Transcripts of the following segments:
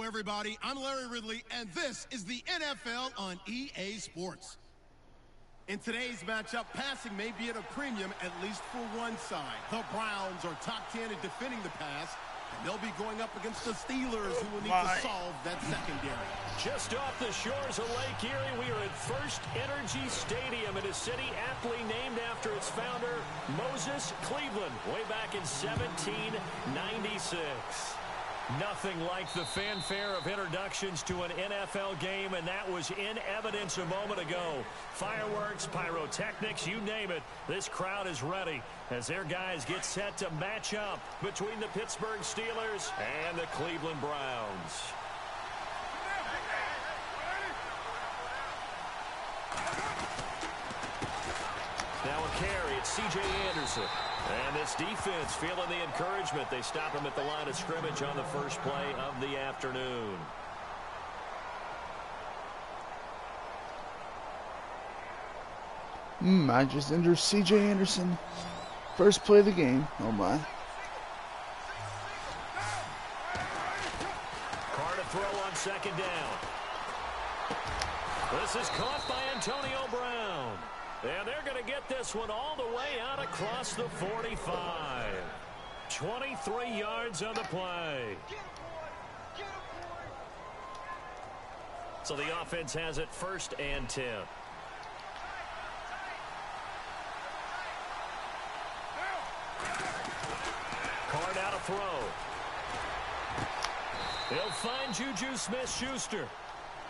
everybody. I'm Larry Ridley, and this is the NFL on EA Sports. In today's matchup, passing may be at a premium, at least for one side. The Browns are top 10 at defending the pass, and they'll be going up against the Steelers, who will need to solve that secondary. Just off the shores of Lake Erie, we are at First Energy Stadium in a city aptly named after its founder, Moses Cleveland, way back in 1796. Nothing like the fanfare of introductions to an NFL game, and that was in evidence a moment ago. Fireworks, pyrotechnics, you name it. This crowd is ready as their guys get set to match up between the Pittsburgh Steelers and the Cleveland Browns. Now a carry, it's C.J. Anderson. And this defense feeling the encouragement. They stop him at the line of scrimmage on the first play of the afternoon. I just entered C.J. Anderson. First play of the game. Oh my. Carr to throw on second down. This is caught by Antonio Brown. And they're going to get this one all the way out across the 45. 23 yards on the play. So the offense has it 1st and 10. Carr now to throw. He'll find Juju Smith-Schuster.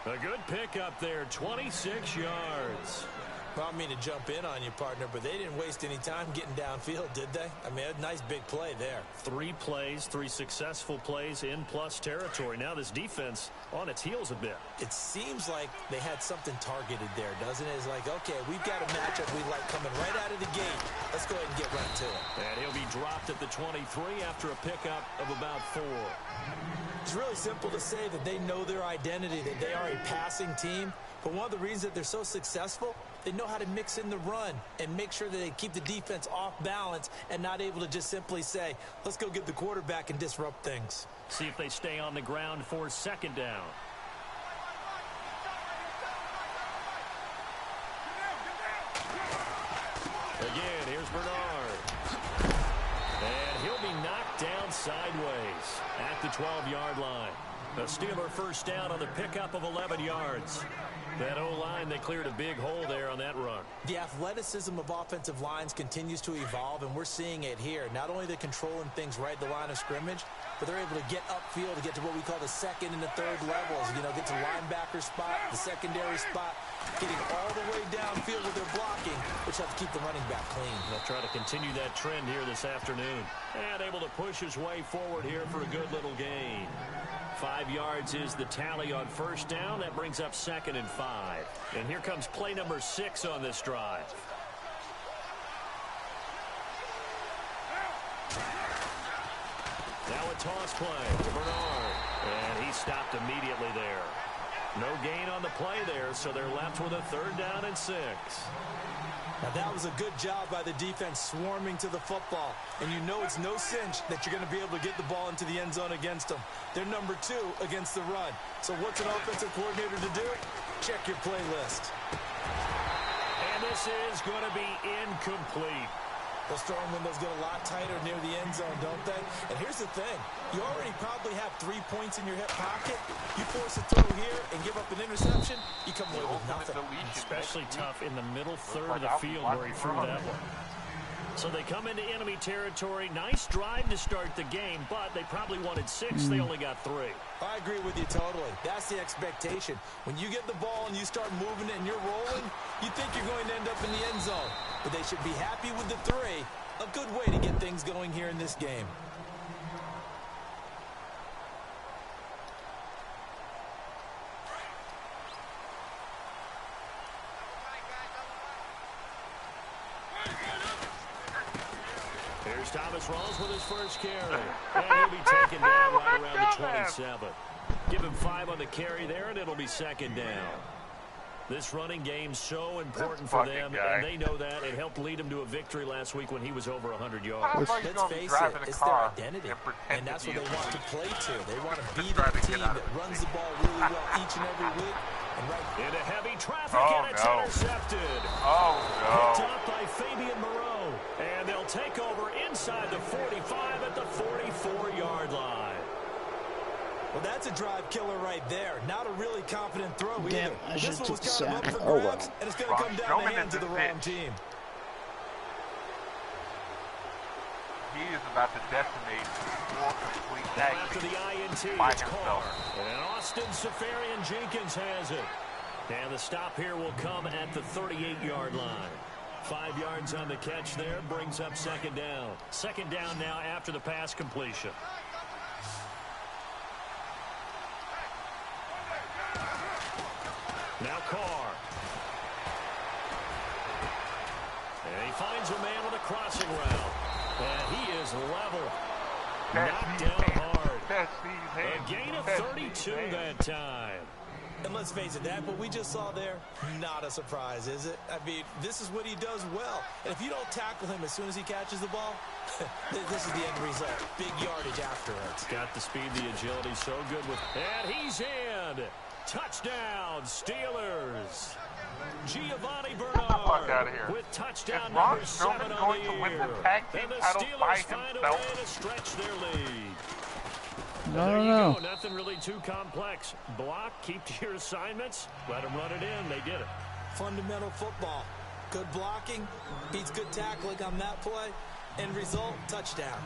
A good pickup there, 26 yards. I don't mean to jump in on you, partner, but they didn't waste any time getting downfield, did they? I mean, a nice big play there. 3 plays, 3 successful plays in plus territory. Now this defense on its heels a bit. It seems like they had something targeted there, doesn't it? It's like, okay, we've got a matchup we like coming right out of the gate. Let's go ahead and get right to it. And he'll be dropped at the 23 after a pickup of about 4. It's really simple to say that they know their identity, that they are a passing team. But one of the reasons that they're so successful, they know how to mix in the run and make sure that they keep the defense off balance and not able to just simply say, let's go get the quarterback and disrupt things. See if they stay on the ground for second down. Again, here's Bernard. And he'll be knocked down sideways at the 12-yard line. A Steeler first down on the pickup of 11 yards. That O-line, they cleared a big hole there on that run. The athleticism of offensive lines continues to evolve, and we're seeing it here. Not only are they controlling things right at the line of scrimmage, but they're able to get upfield to get to what we call the second and the third levels. You know, get to linebacker spot, the secondary spot, getting all the way downfield with their blocking, which helps keep the running back clean. They'll try to continue that trend here this afternoon. And able to push his way forward here for a good little gain. 5 yards is the tally on first down. That brings up 2nd and 5. And here comes play number 6 on this drive. Now a toss play to Bernard. And he stopped immediately there. No gain on the play there, so they're left with a 3rd down and 6. Now that was a good job by the defense swarming to the football. And you know it's no cinch that you're going to be able to get the ball into the end zone against them. They're number 2 against the run. So what's an offensive coordinator to do? Check your playlist. And this is going to be incomplete. Those throwing windows get a lot tighter near the end zone, don't they? And here's the thing. You already probably have 3 points in your hip pocket. You force a throw here and give up an interception, you come away with nothing. Especially tough in the middle third of the field where he threw that one. So they come into enemy territory. Nice drive to start the game, but they probably wanted 6. They only got 3. I agree with you totally. That's the expectation. When you get the ball and you start moving it and you're rolling, you think you're going to end up in the end zone. But they should be happy with the 3. A good way to get things going here in this game. Here's Thomas Rawls with his first carry. And he'll be taken down right around the 27. Give him 5 on the carry there, and it'll be 2nd down. This running game's so important for them, and they know that. It helped lead them to a victory last week when he was over 100 yards. Let's face it, it's their identity, and that's what they want to play to. They want to be that team that runs the ball really well each and every week. Into heavy traffic, and it's intercepted. Oh, no. Picked up by Fabian Moreau, and they'll take over inside the 45 at the 44-yard line. Well, that's a drive killer right there. Not a really confident throw either. Damn, I should this one took was the kind of sack. up for grabs, and it's going to come down the hands of the wrong team. He is about to decimate 4 complete After tackles the INT, by it's himself. Carr. And Austin Seferian-Jenkins has it. And the stop here will come at the 38-yard line. 5 yards on the catch there, brings up second down. Second down now after the pass completion. Now Carr. And he finds a man with a crossing route. And he is level. Knocked down hard. A gain of 32 that time. And let's face it, that what we just saw there, not a surprise, is it? I mean, this is what he does well. And if you don't tackle him as soon as he catches the ball, this is the end result. Big yardage afterwards. Got the speed, the agility, so good with... And he's in! Touchdown, Steelers! Giovanni Bernard with touchdown number 7 on the year. And the Steelers find a way to stretch their lead. There you go. Nothing really too complex. Block, keep to your assignments, let them run it in. They did it. Fundamental football. Good blocking, beats good tackling on that play. End result, touchdown.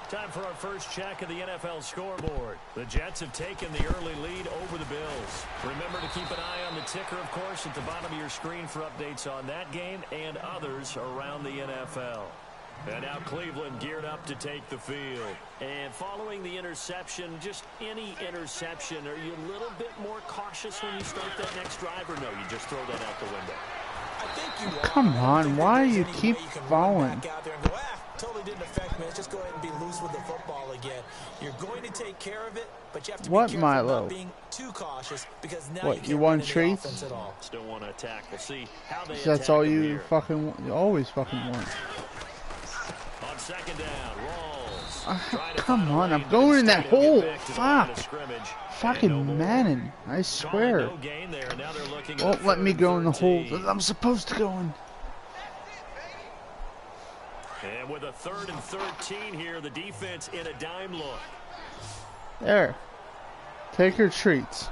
Time for our first check of the NFL scoreboard. The Jets have taken the early lead over the Bills. Remember to keep an eye on the ticker, of course, at the bottom of your screen for updates on that game and others around the NFL. And now Cleveland geared up to take the field. And following the interception, just any interception, are you a little bit more cautious when you start that next drive, or no, you just throw that out the window? I think you are. Come on, why do you keep falling? Totally didn't affect me. Let's just go ahead and be loose with the football again. You're going to take care of it, but you have to be careful about being too cautious because now you want treats? Still want to attack. We'll see how they attack. That's all you always fucking want. On second down, Rawls. Come on, I'm going in that hole. Fuck. Fucking Madden, I swear. Won't let me go in the hole that I'm supposed to go in. And with a 3rd and 13 here, the defense in a dime look. There. Take your treats.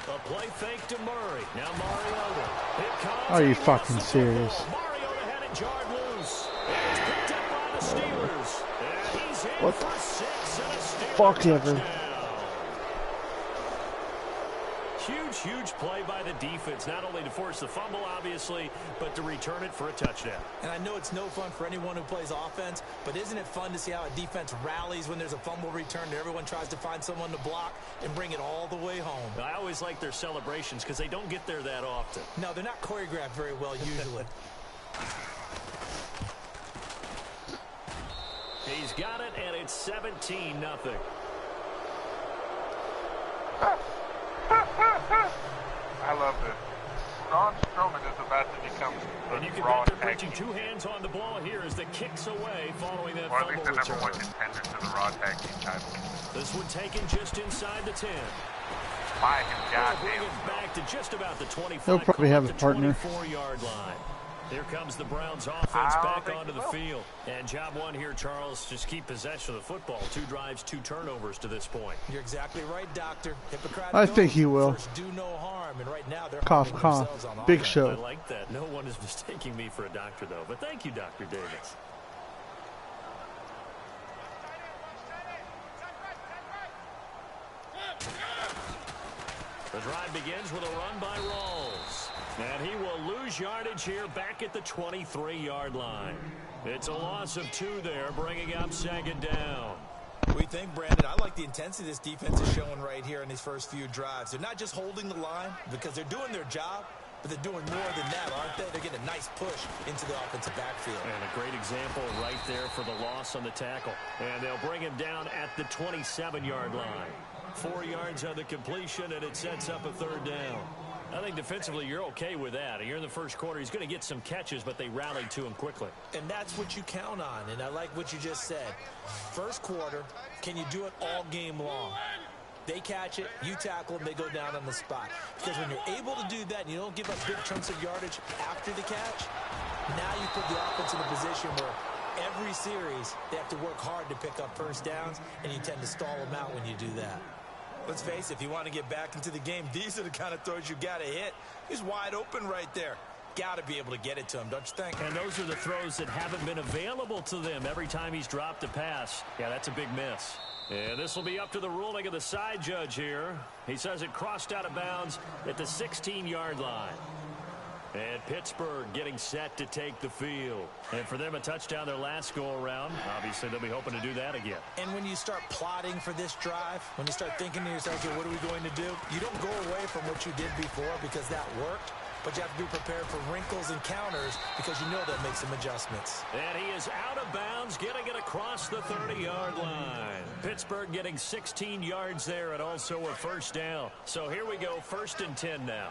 A play fake to Murray. Now Mariota. It comes. Are you fucking serious? Mariota had it jarred loose. And it's picked up by the Steelers. And he's in what for 6 and a Steelers fuck ever. touchdown. Huge play by the defense, not only to force the fumble, obviously, but to return it for a touchdown. And I know it's no fun for anyone who plays offense, but isn't it fun to see how a defense rallies when there's a fumble return and everyone tries to find someone to block and bring it all the way home? I always like their celebrations because they don't get there that often. No, they're not choreographed very well usually. He's got it, and it's 17-0. I love this. Braun Strowman is about to become and you can bet they're putting 2 hands on the ball here as the kicks away following that fumble return. Or at least the #1 contender to the Raw Tag Team title. This one taken just inside the 10. By him, goddamn. Bring it back to just about the 25. He'll probably have a partner. 24-yard line. Here comes the Browns offense back onto the field. And job one here, Charles, just keep possession of the football. 2 drives, 2 turnovers to this point. You're exactly right, Doctor. I think he will. Do no harm, and right now they're cough. Big show. I like that. No one is mistaking me for a doctor, though. But thank you, Dr. Davis. The drive begins with a run by Rawls. And he will lose yardage here back at the 23-yard line. It's a loss of 2 there, bringing up second down. We think, Brandon, I like the intensity this defense is showing right here in these first few drives. They're not just holding the line because they're doing their job, but they're doing more than that, aren't they? They're getting a nice push into the offensive backfield. And a great example right there for the loss on the tackle. And they'll bring him down at the 27-yard line. 4 yards on the completion, and it sets up a 3rd down. I think defensively you're okay with that. Here in the first quarter, he's going to get some catches, but they rallied to him quickly. And that's what you count on, and I like what you just said. First quarter, can you do it all game long? They catch it, you tackle them, they go down on the spot. Because when you're able to do that and you don't give up big chunks of yardage after the catch, now you put the offense in a position where every series they have to work hard to pick up first downs, and you tend to stall them out when you do that. Let's face it, if you want to get back into the game, these are the kind of throws you got to hit. He's wide open right there. Got to be able to get it to him, don't you think? And those are the throws that haven't been available to them every time he's dropped a pass. Yeah, that's a big miss. And this will be up to the ruling of the side judge here. He says it crossed out of bounds at the 16-yard line. And Pittsburgh getting set to take the field. And for them, a touchdown their last go-around. Obviously, they'll be hoping to do that again. And when you start plotting for this drive, when you start thinking to yourself, okay, what are we going to do? You don't go away from what you did before because that worked. But you have to be prepared for wrinkles and counters because you know they'll make some adjustments. And he is out of bounds, getting it across the 30-yard line. Pittsburgh getting 16 yards there and also a 1st down. So here we go, 1st and 10 now.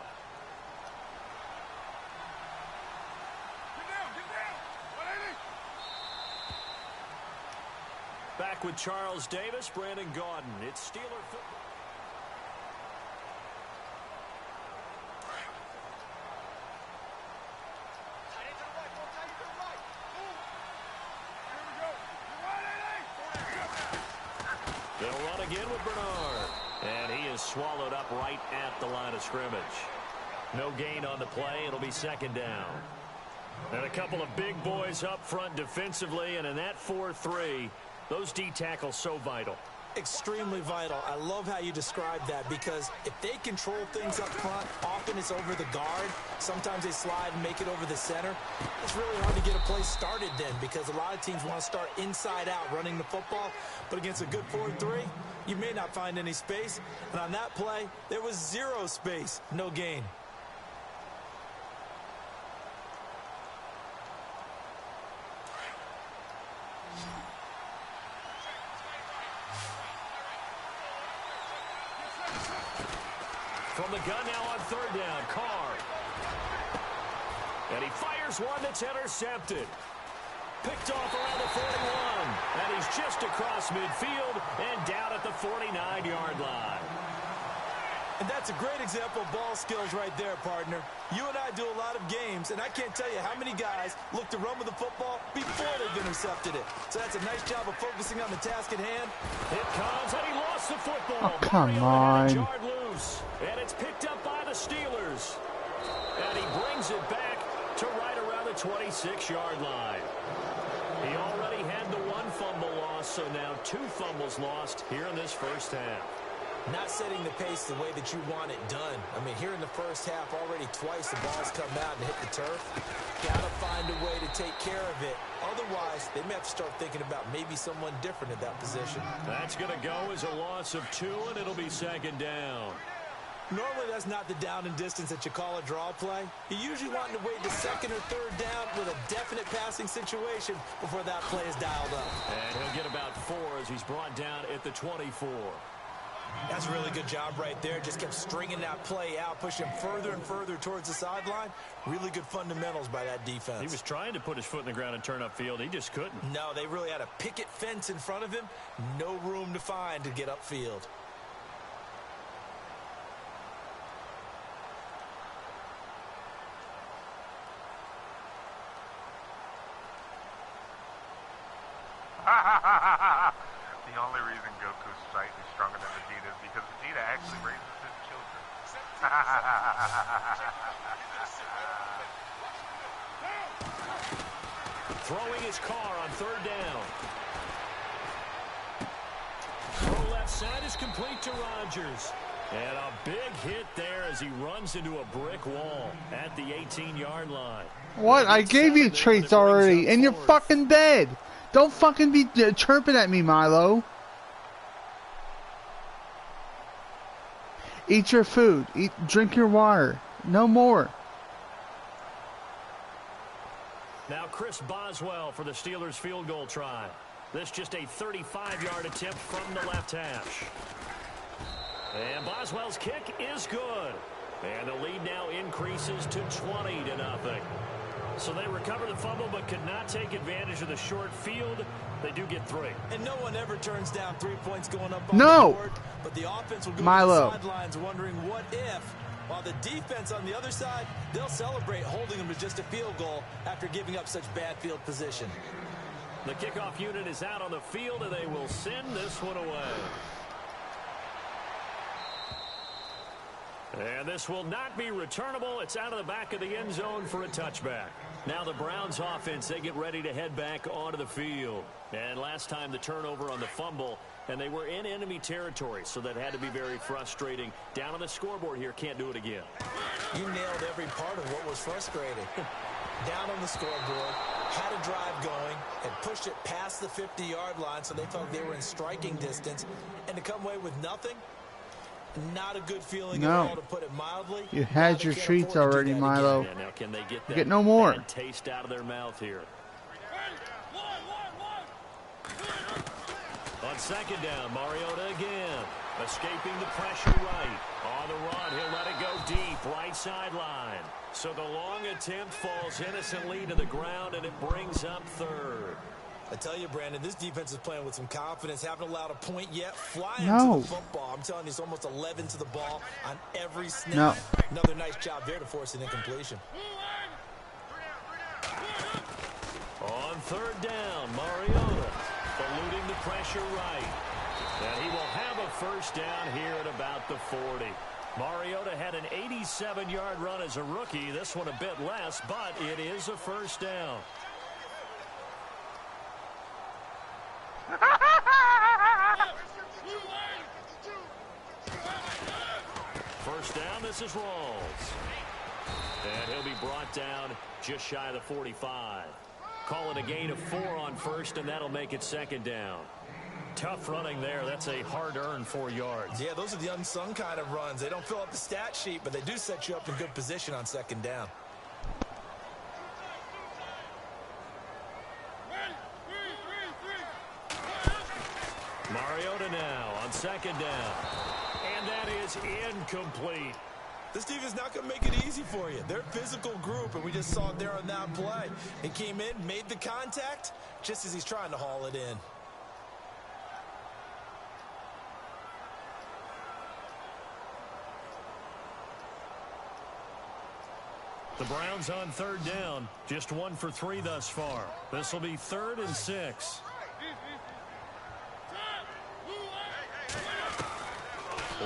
Back with Charles Davis, Brandon Gaudin. It's Steeler football. They'll run again with Bernard. And he is swallowed up right at the line of scrimmage. No gain on the play. It'll be 2nd down. And a couple of big boys up front defensively. And in that 4-3, those D tackles so vital. Extremely vital. I love how you describe that because if they control things up front, often it's over the guard. Sometimes they slide and make it over the center. It's really hard to get a play started then because a lot of teams want to start inside out running the football. But against a good 4-3, you may not find any space. And on that play, there was 0 space. No gain. From the gun now on 3rd down, Carr. And he fires one that's intercepted. Picked off around the 41. And he's just across midfield and down at the 49-yard line. And that's a great example of ball skills right there, partner. You and I do a lot of games, and I can't tell you how many guys look to run with the football before they've intercepted it. So that's a nice job of focusing on the task at hand. It comes, and he lost the football. Oh, come on. Jarred loose, and it's picked up by the Steelers. And he brings it back to right around the 26-yard line. He already had the 1 fumble loss, so now 2 fumbles lost here in this first half. Not setting the pace the way that you want it done. I mean, here in the first half, already twice the ball's come out and hit the turf. Got to find a way to take care of it. Otherwise, they may have to start thinking about maybe someone different at that position. That's going to go as a loss of 2, and it'll be 2nd down. Normally, that's not the down and distance that you call a draw play. You usually want to wait the 2nd or 3rd down with a definite passing situation before that play is dialed up. And he'll get about 4 as he's brought down at the 24. That's a really good job right there. Just kept stringing that play out, pushing further and further towards the sideline. Really good fundamentals by that defense. He was trying to put his foot in the ground and turn upfield. He just couldn't. No, they really had a picket fence in front of him. No room to find to get upfield. The only reason Goku's slightly stronger than Vegeta is because Vegeta actually raises his children. Throwing his car on 3rd down. Throw left side is complete to Rodgers. And a big hit there as he runs into a brick wall at the 18-yard line. What? I gave you traits already, and you're fucking dead. Don't fucking be chirping at me, Milo. Eat your food. Drink your water. No more. Now Chris Boswell for the Steelers field goal try. This just a 35-yard attempt from the left hash. And Boswell's kick is good. And the lead now increases to 20-0. So they recover the fumble but could not take advantage of the short field. They do get 3. And no one ever turns down 3 points going up on No. the board. But the offense will go Milo. to the sidelines wondering what if. While the defense on the other side, they'll celebrate holding them to just a field goal after giving up such bad field position. The kickoff unit is out on the field, and they will send this one away. And this will not be returnable. It's out of the back of the end zone for a touchback. Now the Browns offense, they get ready to head back onto the field. And last time the turnover on the fumble, and they were in enemy territory, so that had to be very frustrating. Down on the scoreboard here, can't do it again. You nailed every part of what was frustrating. Down on the scoreboard, had a drive going, and pushed it past the 50-yard line so they felt they were in striking distance. And to come away with nothing, not a good feeling at all, to put it mildly. You had your treats already, Milo. Yeah, now can they get that Get no more. taste out of their mouth here? On second down, Mariota again. Escaping the pressure right. On the run, he'll let it go deep, right sideline. So the long attempt falls innocently to the ground, and it brings up 3rd. I tell you, Brandon, this defense is playing with some confidence. Haven't allowed a point yet. Flying to the football. I'm telling you, it's almost 11 to the ball on every snap. No. Another nice job there to force an incompletion. On 3rd down, Mariota eluding the pressure right. And he will have a first down here at about the 40. Mariota had an 87-yard run as a rookie. This one a bit less, but it is a first down. First down, this is Rawls. And he'll be brought down just shy of the 45. Call it a gain of 4 on first, and that'll make it second down. Tough running there. That's a hard-earned 4 yards. Yeah, those are the unsung kind of runs. They don't fill up the stat sheet, but they do set you up in good position on second down. Mariota now on second down. And that is incomplete. This defense is not going to make it easy for you. They're a physical group, and we just saw it there on that play. He came in, made the contact, just as he's trying to haul it in. The Browns on 3rd down. Just 1 for 3 thus far. This will be 3rd and 6.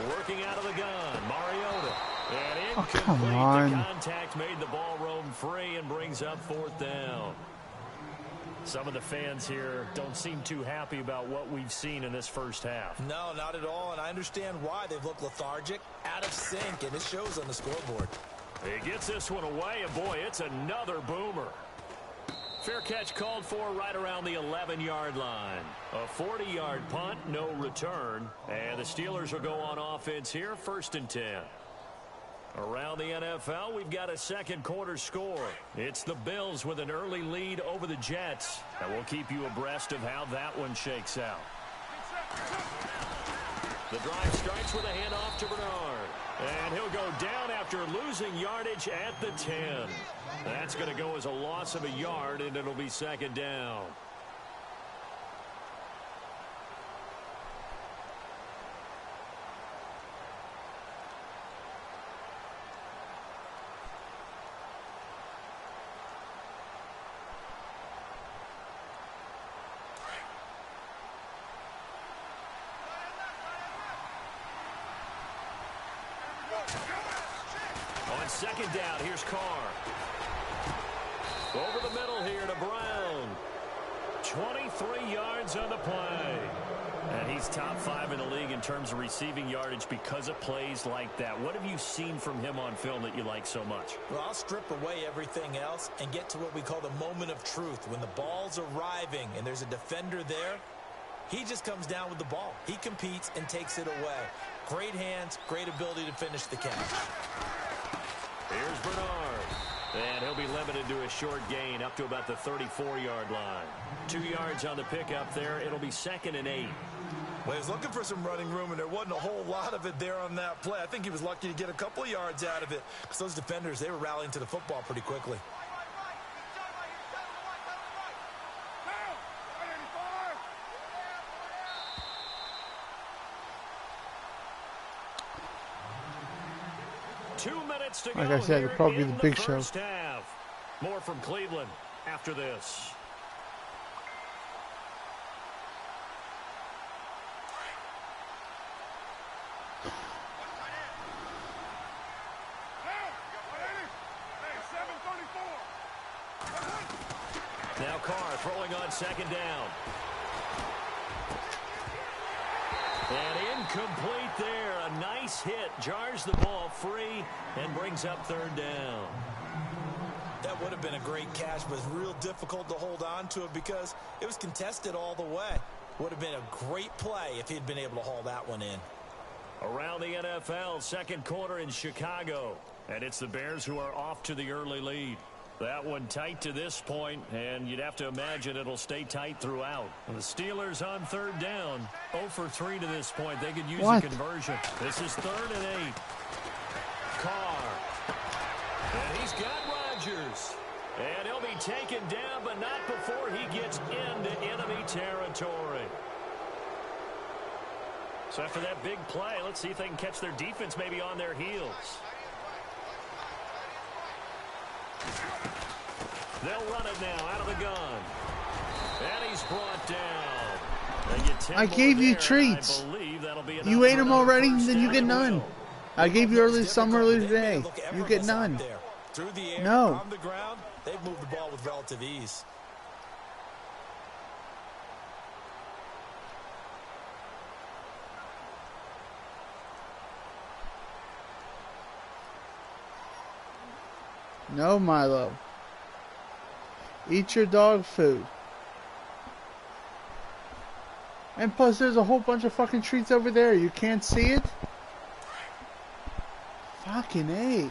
Working out of the gun, Mariota. And incomplete. Come on. The contact made the ball roam free and brings up 4th down. Some of the fans here don't seem too happy about what we've seen in this first half. No, not at all, and I understand why. They've looked lethargic, out of sync, and it shows on the scoreboard. He gets this one away, and boy, it's another boomer. Fair catch called for right around the 11-yard line. A 40-yard punt, no return. And the Steelers will go on offense here, 1st and 10. Around the NFL, we've got a second quarter score. It's the Bills with an early lead over the Jets. And we'll keep you abreast of how that one shakes out. The drive starts with a handoff to Bernard. And he'll go down after losing yardage at the 10. That's going to go as a loss of a yard, and it'll be second down. On second down, here's Carr. Over the middle here to Brown. 23 yards on the play. And he's top 5 in the league in terms of receiving yardage because of plays like that. What have you seen from him on film that you like so much? Well, I'll strip away everything else and get to what we call the moment of truth. When the ball's arriving and there's a defender there, he just comes down with the ball. He competes and takes it away. Great hands, great ability to finish the catch. Here's Bernard. And he'll be limited to a short gain up to about the 34-yard line. 2 yards on the pickup there. It'll be 2nd and 8. Well, he was looking for some running room, and there wasn't a whole lot of it there on that play. I think he was lucky to get a couple of yards out of it because those defenders, they were rallying to the football pretty quickly. Like I said, it'll probably be the big show. Half. More from Cleveland after this. Now Carr throwing on second down. And incomplete there. A nice hit. Jars the ball free and brings up third down. That would have been a great catch, but it's real difficult to hold on to it because it was contested all the way. Would have been a great play if he'd been able to haul that one in. Around the NFL, second quarter in Chicago. And it's the Bears who are off to the early lead. That one tight to this point, and you'd have to imagine it'll stay tight throughout. And the Steelers on third down, 0 for 3 to this point. They could use a conversion. This is 3rd and 8. Carr. And he's got Rodgers. And he'll be taken down, but not before he gets into enemy territory. So after that big play, let's see if they can catch their defense maybe on their heels. They'll run it now out of the gun. And he's brought down. I gave you treats. You ate them already, then you get none. I gave you some earlier today. You get none. Through the air, no. On the ground, they've moved the ball with relative ease. No, Milo. Eat your dog food. And plus, there's a whole bunch of fucking treats over there. You can't see it? Fucking A.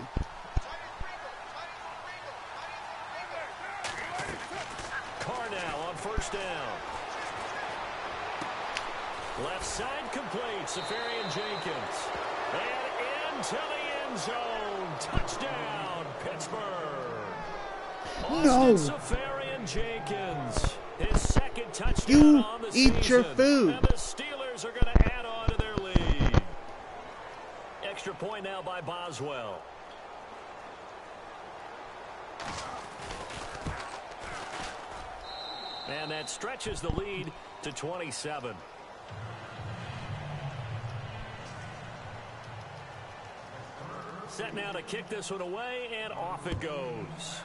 Carr now on first down. Left side complete. Safarian Jenkins. And into the end zone. Touchdown, Pittsburgh. No. Safarian Jenkins. His second touchdown on the season. You eat your food. And the Steelers are going to add on to their lead. Extra point now by Boswell. And that stretches the lead to 27. Set now to kick this one away, and off it goes.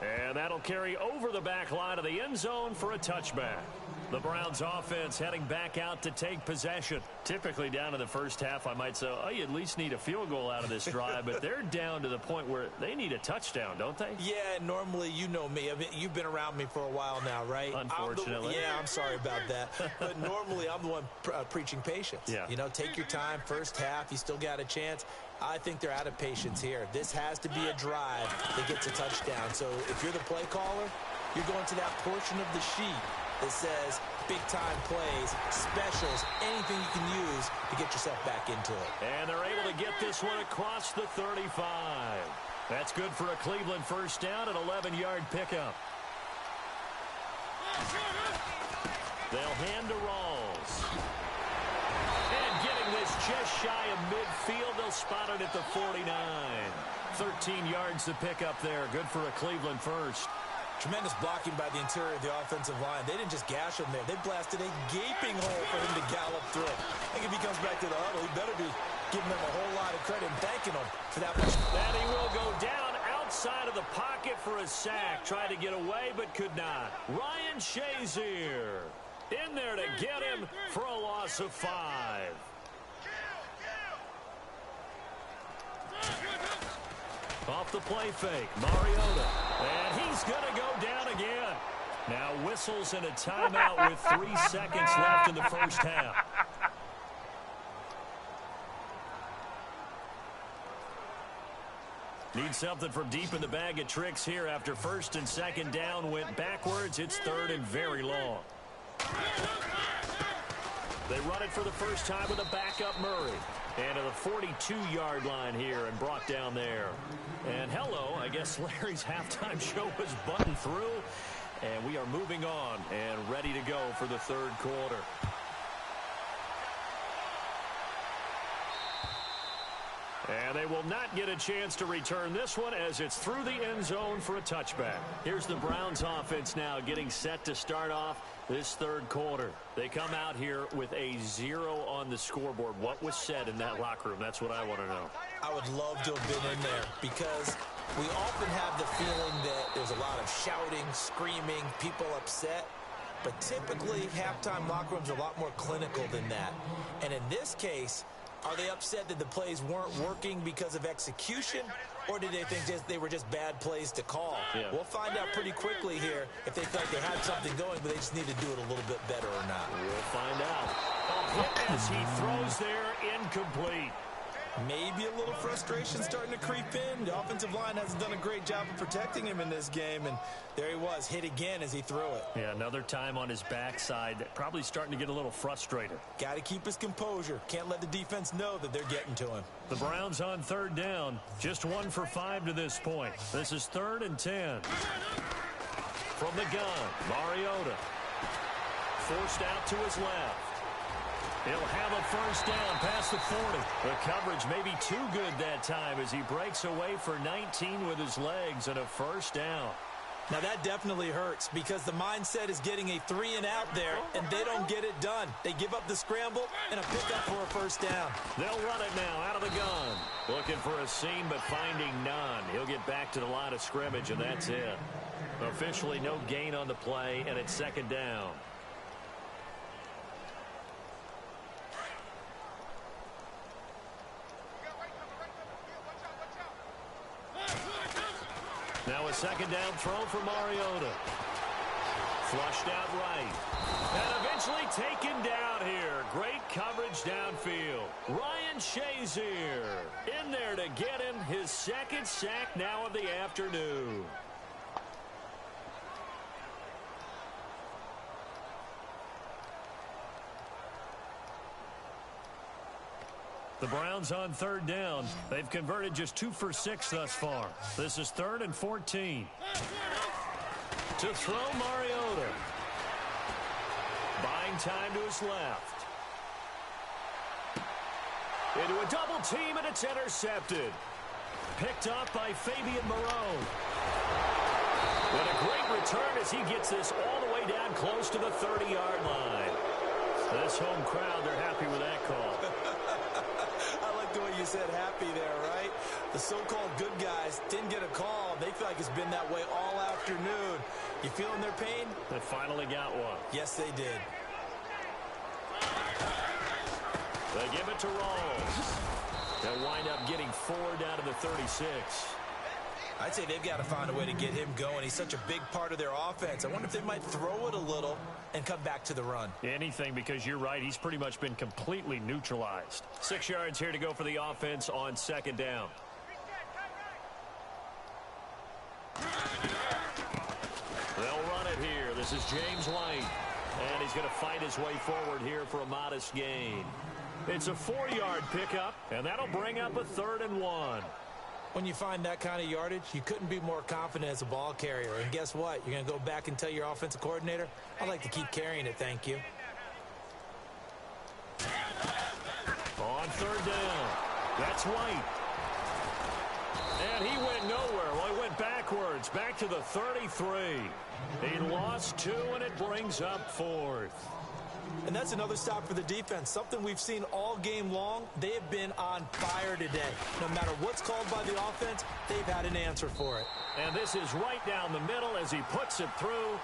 And that'll carry over the back line of the end zone for a touchback. The Browns offense heading back out to take possession. Typically down in the first half, I might say, oh, you at least need a field goal out of this drive, but they're down to the point where they need a touchdown, don't they? Yeah, normally, you know me. I mean, you've been around me for a while now, right? Unfortunately. I'm sorry about that. But normally, I'm the one preaching patience. Yeah. You know, take your time. First half, you still got a chance. I think they're out of patience here. This has to be a drive that gets a touchdown. So if you're the play caller, you're going to that portion of the sheet that says big-time plays, specials, anything you can use to get yourself back into it. And they're able to get this one across the 35. That's good for a Cleveland first down, an 11-yard pickup. They'll hand to Rawls. And getting this just shy of midfield, they'll spot it at the 49. 13 yards to pick up there. Good for a Cleveland first. Tremendous blocking by the interior of the offensive line. They didn't just gash him there. They blasted a gaping hole for him to gallop through. I think if he comes back to the huddle, he better be giving them a whole lot of credit and thanking them for that much. And he will go down outside of the pocket for a sack. Tried to get away, but could not. Ryan Shazier in there to get him for a loss of 5. Off the play fake, Mariota. And he's going to go down again. Now whistles and a timeout with 3 seconds left in the first half. Need something from deep in the bag of tricks here after first and second down went backwards. It's third and very long. They run it for the first time with a backup Murray. And to the 42-yard line here and brought down there. And hello, I guess Larry's halftime show was buttoned through. And we are moving on and ready to go for the third quarter. And they will not get a chance to return this one as it's through the end zone for a touchback. Here's the Browns offense now getting set to start off this third quarter. They come out here with a 0 on the scoreboard. What was said in that locker room? That's what I want to know. I would love to have been in there because we often have the feeling that there's a lot of shouting, screaming, people upset. But typically, halftime locker rooms are a lot more clinical than that. And in this case, are they upset that the plays weren't working because of execution, or did they think they were just bad plays to call? Yeah. We'll find out pretty quickly here if they felt they had something going, but they just need to do it a little bit better or not. We'll find out. A hit as he throws there, incomplete. Maybe a little frustration starting to creep in. The offensive line hasn't done a great job of protecting him in this game, and there he was, hit again as he threw it. Yeah, another time on his backside, probably starting to get a little frustrated. Got to keep his composure. Can't let the defense know that they're getting to him. The Browns on third down, just 1 for 5 to this point. This is 3rd and 10. From the gun, Mariota. Forced out to his left. He'll have a first down past the 40. The coverage may be too good that time as he breaks away for 19 with his legs and a first down. Now that definitely hurts because the mindset is getting a 3 and out there, and they don't get it done. They give up the scramble and a pickup for a first down. They'll run it now out of the gun. Looking for a seam but finding none. He'll get back to the line of scrimmage, and that's it. Officially no gain on the play, and it's second down. Now a second down throw for Mariota. Flushed out right. And eventually taken down here. Great coverage downfield. Ryan Shazier in there to get him his second sack now of the afternoon. The Browns on third down. They've converted just 2 for 6 thus far. This is 3rd and 14. To throw Mariota. Buying time to his left. Into a double team, and it's intercepted. Picked up by Fabian Moreau. What a great return as he gets this all the way down close to the 30-yard line. This home crowd, they're happy with that call. The way you said happy there, right? The so-called good guys didn't get a call. They feel like it's been that way all afternoon. You feeling their pain? They finally got one. Yes, they did. They give it to Rawls. They'll wind up getting 4 down to the 36. I'd say they've got to find a way to get him going. He's such a big part of their offense. I wonder if they might throw it a little and come back to the run. Anything, because you're right. He's pretty much been completely neutralized. 6 yards here to go for the offense on second down. They'll run it here. This is James White. And he's going to fight his way forward here for a modest gain. It's a 4-yard pickup, and that'll bring up a 3rd and 1. When you find that kind of yardage, you couldn't be more confident as a ball carrier. And guess what? You're going to go back and tell your offensive coordinator, I'd like to keep carrying it, thank you. On third down, that's White. And he went nowhere. Well, he went backwards, back to the 33. He lost 2, and it brings up 4th. And that's another stop for the defense. Something we've seen all game long. They have been on fire today. No matter what's called by the offense, they've had an answer for it. And this is right down the middle as he puts it through.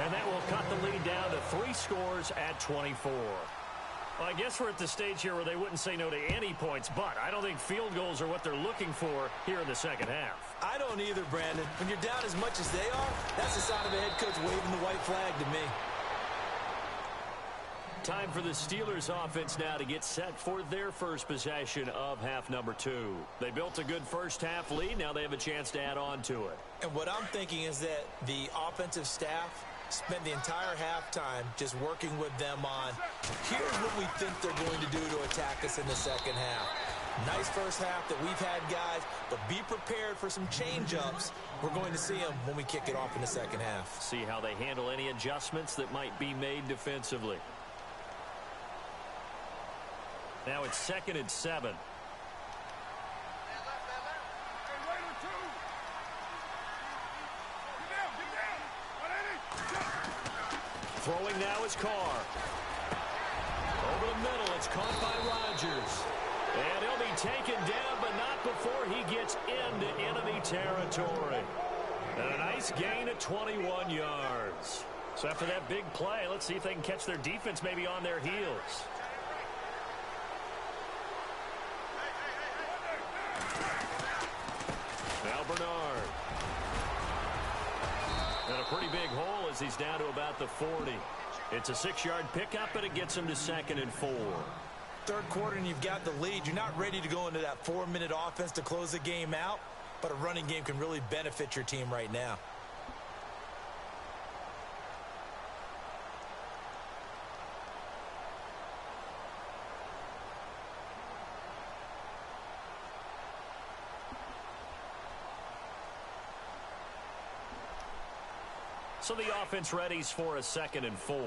And that will cut the lead down to 3 scores at 24. Well, I guess we're at the stage here where they wouldn't say no to any points, but I don't think field goals are what they're looking for here in the second half. I don't either, Brandon. When you're down as much as they are, that's the sign of a head coach waving the white flag to me. Time for the Steelers offense now to get set for their first possession of half number 2. They built a good first half lead. Now they have a chance to add on to it. And what I'm thinking is that the offensive staff spent the entire halftime just working with them on, here's what we think they're going to do to attack us in the second half. Nice first half that we've had, guys, but be prepared for some change-ups. We're going to see them when we kick it off in the second half. See how they handle any adjustments that might be made defensively. Now it's 2nd and 7. Throwing now is Carr. Over the middle, it's caught by Rodgers. And he'll be taken down, but not before he gets into enemy territory. And a nice gain of 21 yards. So after that big play, let's see if they can catch their defense maybe on their heels. Now Bernard. And a pretty big hole as he's down to about the 40. It's a 6-yard pickup, and it gets him to 2nd and 4. Third quarter and you've got the lead. You're not ready to go into that 4-minute offense to close the game out, but a running game can really benefit your team right now. So the offense readies for a 2nd and 4.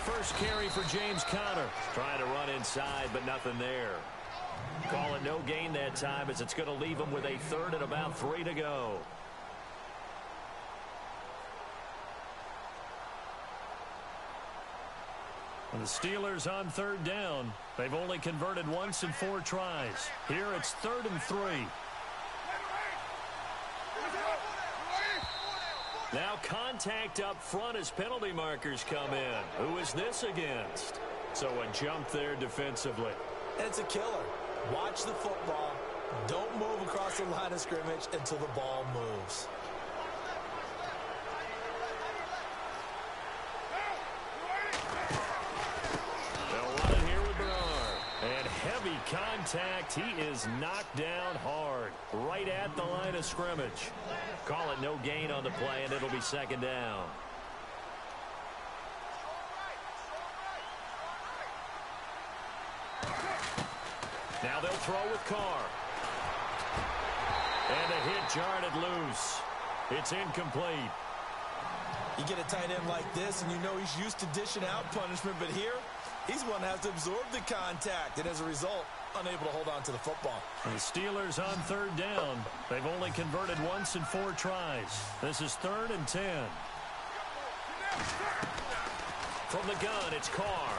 First carry for James Conner. Trying to run inside, but nothing there. Call it no gain that time as it's going to leave him with a 3rd and about 3 to go. And the Steelers on 3rd down. They've only converted once in 4 tries. Here it's 3rd and 3. Now contact up front as penalty markers come in. Who is this against? So a jump there defensively. And it's a killer. Watch the football. Don't move across the line of scrimmage until the ball moves. Contact. He is knocked down hard right at the line of scrimmage. Call it no gain on the play, and it'll be 2nd down. Now they'll throw with Carr. And a hit jarred it loose. It's incomplete. You get a tight end like this, and you know he's used to dishing out punishment, but here, he's one that has to absorb the contact, and as a result, unable to hold on to the football. The Steelers on 3rd down. They've only converted once in 4 tries. This is 3rd and 10. From the gun, it's Carr.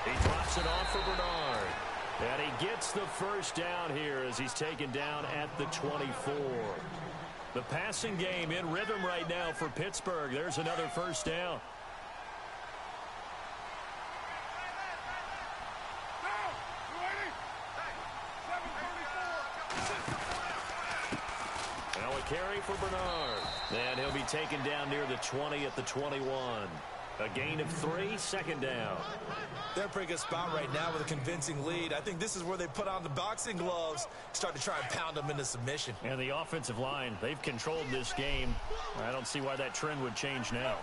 He drops it off for Bernard. And he gets the first down here as he's taken down at the 24. The passing game in rhythm right now for Pittsburgh. There's another first down. Now a carry for Bernard. And he'll be taken down near the 20 at the 21. A gain of 3, 2nd down. They're in a pretty good spot right now with a convincing lead. I think this is where they put on the boxing gloves, start to try and pound them into submission. And the offensive line, they've controlled this game. I don't see why that trend would change now.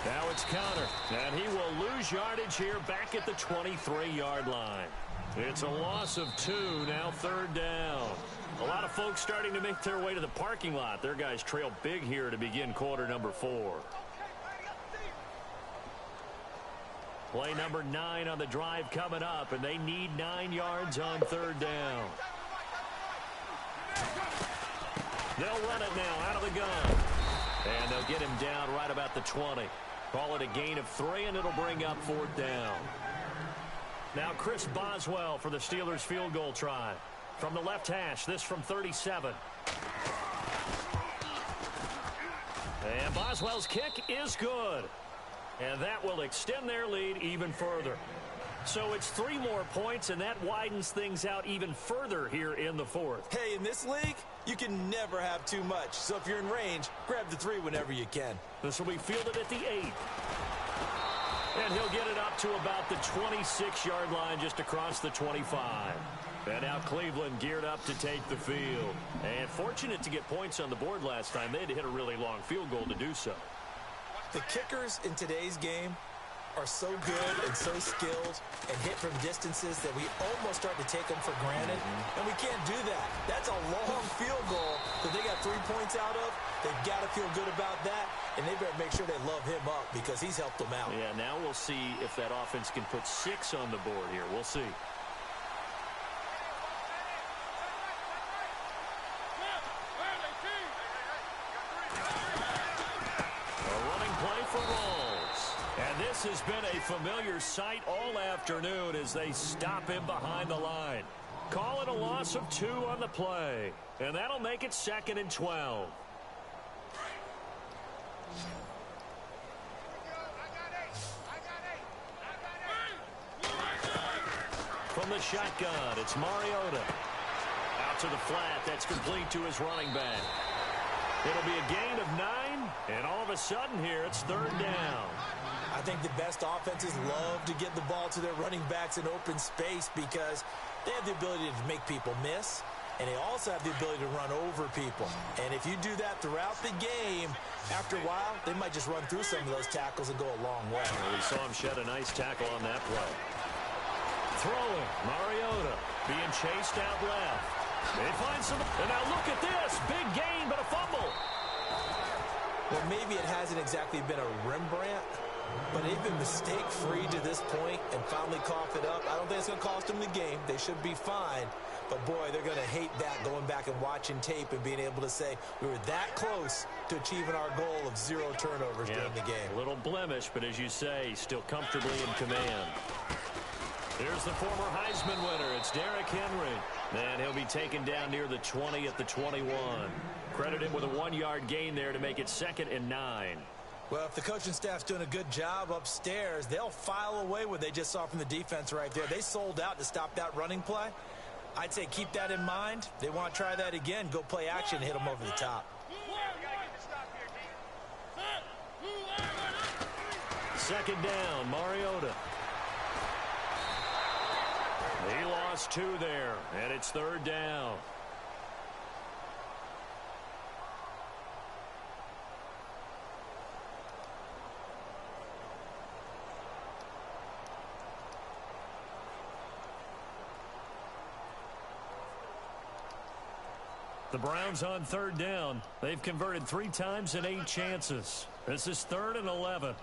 Now it's Conner, and he will lose yardage here back at the 23-yard line. It's a loss of 2, now 3rd down. A lot of folks starting to make their way to the parking lot. Their guys trail big here to begin quarter number 4. Play number 9 on the drive coming up, and they need 9 yards on 3rd down. They'll run it now out of the gun. And they'll get him down right about the 20. Call it a gain of 3, and it'll bring up 4th down. Now Chris Boswell for the Steelers field goal try. From the left hash, this from 37. And Boswell's kick is good. And that will extend their lead even further. So it's 3 more points, and that widens things out even further here in the fourth. Hey, in this league, you can never have too much. So if you're in range, grab the 3 whenever you can. This will be fielded at the 8. And he'll get it up to about the 26-yard line, just across the 25. And now Cleveland geared up to take the field. And fortunate to get points on the board last time. They had to hit a really long field goal to do so. The kickers in today's game are so good and so skilled and hit from distances that we almost start to take them for granted. And we can't do that. That's a long field goal that they got 3 points out of. They've got to feel good about that, and they better make sure they love him up because he's helped them out. Yeah, now we'll see if that offense can put 6 on the board here. We'll see. This has been a familiar sight all afternoon as they stop him behind the line. Call it a loss of 2 on the play, and that'll make it 2nd and 12. From the shotgun, it's Mariota. Out to the flat, that's complete to his running back. It'll be a gain of 9, and all of a sudden here, it's 3rd down. I think the best offenses love to get the ball to their running backs in open space because they have the ability to make people miss, and they also have the ability to run over people. And if you do that throughout the game, after a while, they might just run through some of those tackles and go a long way. Well, we saw him shed a nice tackle on that play. Throwing, Mariota being chased out left. They find some, and now look at this. Big gain, but a fumble. Well, maybe it hasn't exactly been a Rembrandt, but they've been mistake-free to this point and finally cough it up. I don't think it's going to cost them the game. They should be fine. But, boy, they're going to hate that, going back and watching tape and being able to say we were that close to achieving our goal of 0 turnovers during the game. A little blemish, but as you say, still comfortably in command. Here's the former Heisman winner. It's Derrick Henry. And he'll be taken down near the 20 at the 21. Credit him with a 1-yard gain there to make it 2nd and 9. Well, if the coaching staff's doing a good job upstairs, they'll file away what they just saw from the defense right there. They sold out to stop that running play. I'd say keep that in mind. They want to try that again. Go play action and hit them over the top. 2nd down, Mariota. He lost 2 there, and it's 3rd down. The Browns on 3rd down. They've converted 3 times in 8 chances. This is 3rd and 11.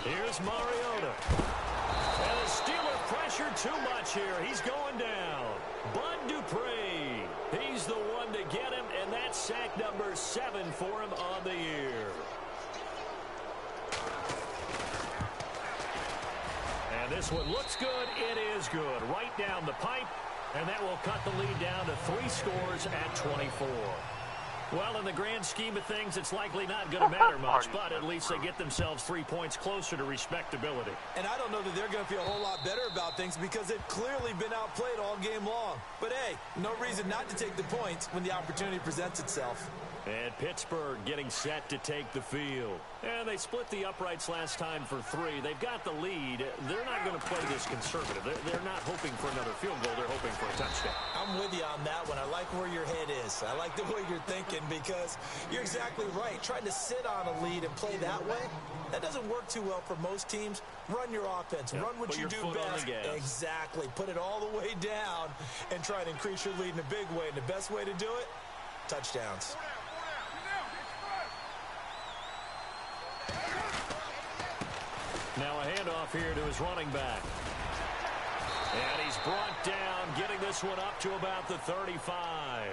Here's Mariota. And the Steelers pressure too much here. He's going down. Bud Dupree. He's the one to get him, and that's sack number 7 for him on the year. And this one looks good. It is good. Right down the pipe, and that will cut the lead down to 3 scores at 24. Well, in the grand scheme of things, it's likely not going to matter much, but at least they get themselves 3 points closer to respectability. And I don't know that they're going to feel a whole lot better about things because they've clearly been outplayed all game long. But, hey, no reason not to take the points when the opportunity presents itself. And Pittsburgh getting set to take the field. And they split the uprights last time for 3. They've got the lead. They're not going to play this conservative. They're not hoping for another field goal. They're hoping for a touchdown. I'm with you on that one. I like where your head is. I like the way you're thinking because you're exactly right. Trying to sit on a lead and play that way, that doesn't work too well for most teams. Run your offense. Run what you do best. Exactly. Put it all the way down and try to increase your lead in a big way. And the best way to do it, touchdowns. Now a handoff here to his running back. And he's brought down, getting this one up to about the 35.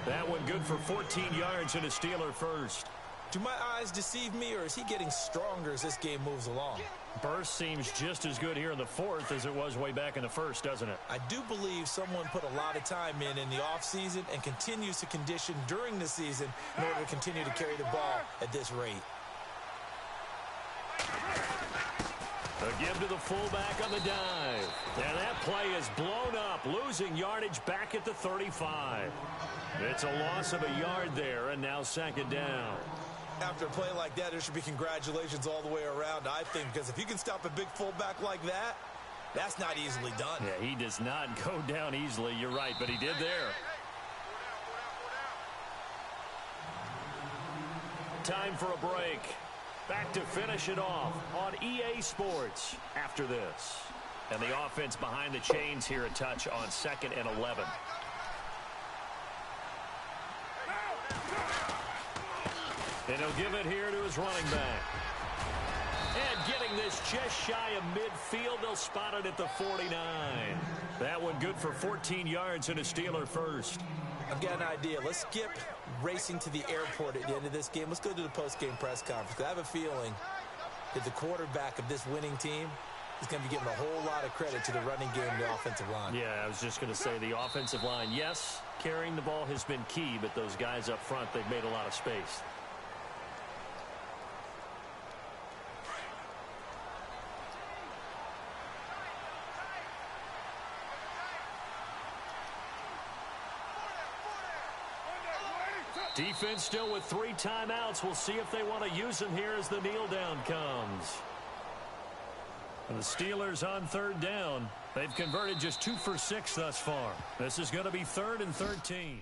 That one good for 14 yards and a Steeler first. Do my eyes deceive me, or is he getting stronger as this game moves along? Burst seems just as good here in the 4th as it was way back in the 1st, doesn't it? I do believe someone put a lot of time in the offseason and continues to condition during the season in order to continue to carry the ball at this rate. A give to the fullback on the dive. And that play is blown up, losing yardage back at the 35. It's a loss of a yard there, and now second down. After a play like that, there should be congratulations all the way around, I think, because if you can stop a big fullback like that, that's not easily done. Yeah, he does not go down easily. You're right, but he did there. Time for a break. Back to finish it off on EA Sports after this. And the offense behind the chains here a touch on 2nd and 11. And he'll give it here to his running back. And getting this just shy of midfield, they'll spot it at the 49. That one good for 14 yards and a Steeler first. I've got an idea. Let's skip racing to the airport at the end of this game. Let's go to the post-game press conference. I have a feeling that the quarterback of this winning team is going to be giving a whole lot of credit to the running game and the offensive line. Yeah, I was just going to say the offensive line, yes, carrying the ball has been key, but those guys up front, they've made a lot of space. Defense still with 3 timeouts. We'll see if they want to use them here as the kneel down comes. And the Steelers on 3rd down. They've converted just 2 for 6 thus far. This is going to be 3rd and 13.